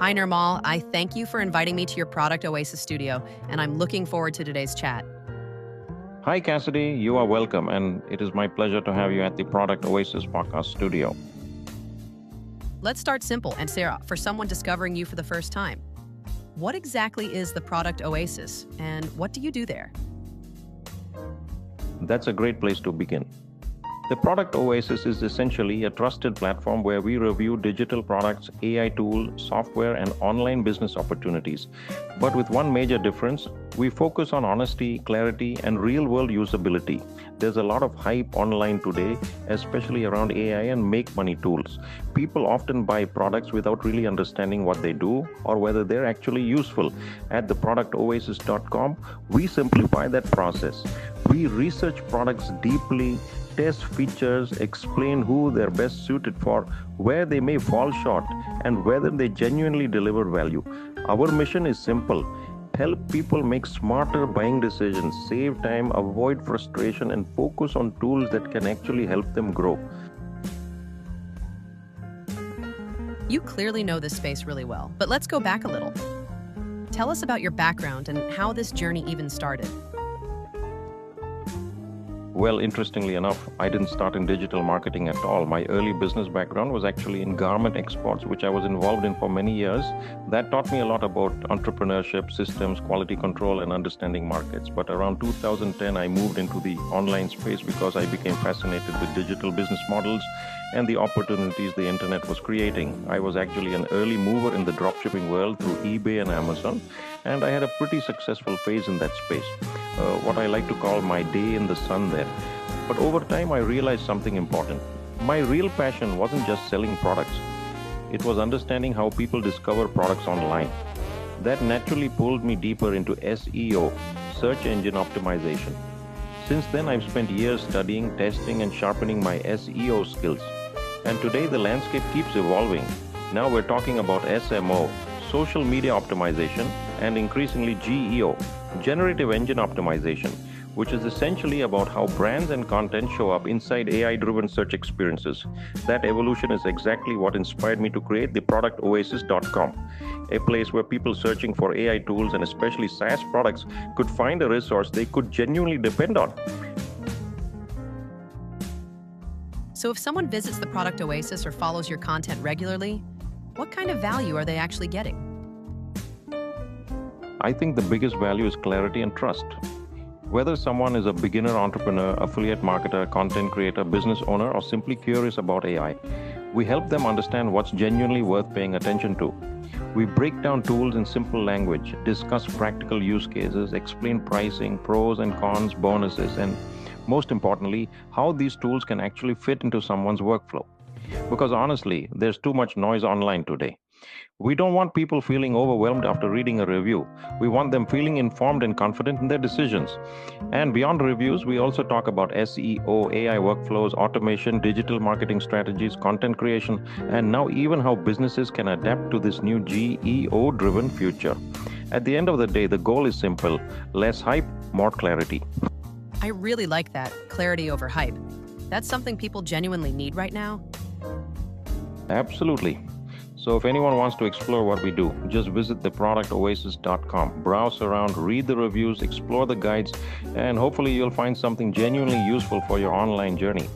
Hi, Nirmal. I thank you for inviting me to your Product Oasis studio, and I'm looking forward to today's chat. Hi, Cassidy. You are welcome, and it is my pleasure to have you at the Product Oasis podcast studio. Let's start simple. And Sarah, for someone discovering you for the first time, what exactly is the Product Oasis, and what do you do there? That's a great place to begin. The Product Oasis is essentially a trusted platform where we review digital products, AI tools, software, and online business opportunities. But with one major difference, we focus on honesty, clarity, and real-world usability. There's a lot of hype online today, especially around AI and make money tools. People often buy products without really understanding what they do or whether they're actually useful. At theproductoasis.com, we simplify that process. We research products deeply, test features, explain who they're best suited for, where they may fall short, and whether they genuinely deliver value. Our mission is simple: help people make smarter buying decisions, save time, avoid frustration, and focus on tools that can actually help them grow. You clearly know this space really well, but let's go back a little. Tell us about your background and how this journey even started. Well, interestingly enough, I didn't start in digital marketing at all. My early business background was actually in garment exports, which I was involved in for many years. That taught me a lot about entrepreneurship, systems, quality control, and understanding markets. But around 2010, I moved into the online space because I became fascinated with digital business models and the opportunities the internet was creating. I was actually an early mover in the dropshipping world through eBay and Amazon, and I had a pretty successful phase in that space. What I like to call my day in the sun there. But over time, I realized something important. My real passion wasn't just selling products. It was understanding how people discover products online. That naturally pulled me deeper into SEO, search engine optimization. Since then, I've spent years studying, testing, and sharpening my SEO skills. And today, the landscape keeps evolving. Now we're talking about SMO, social media optimization, and increasingly GEO, Generative Engine Optimization, which is essentially about how brands and content show up inside AI-driven search experiences. That evolution is exactly what inspired me to create the ProductOasis.com, a place where people searching for AI tools and especially SaaS products could find a resource they could genuinely depend on. So if someone visits the Product Oasis or follows your content regularly, what kind of value are they actually getting? I think the biggest value is clarity and trust. Whether someone is a beginner entrepreneur, affiliate marketer, content creator, business owner, or simply curious about AI, we help them understand what's genuinely worth paying attention to. We break down tools in simple language, discuss practical use cases, explain pricing, pros and cons, bonuses, and most importantly, how these tools can actually fit into someone's workflow. Because honestly, there's too much noise online today. We don't want people feeling overwhelmed after reading a review. We want them feeling informed and confident in their decisions. And beyond reviews, we also talk about SEO, AI workflows, automation, digital marketing strategies, content creation, and now even how businesses can adapt to this new GEO-driven future. At the end of the day, the goal is simple: less hype, more clarity. I really like that, clarity over hype. That's something people genuinely need right now. Absolutely. So if anyone wants to explore what we do, just visit theproductoasis.com, browse around, read the reviews, explore the guides, and hopefully you'll find something genuinely useful for your online journey.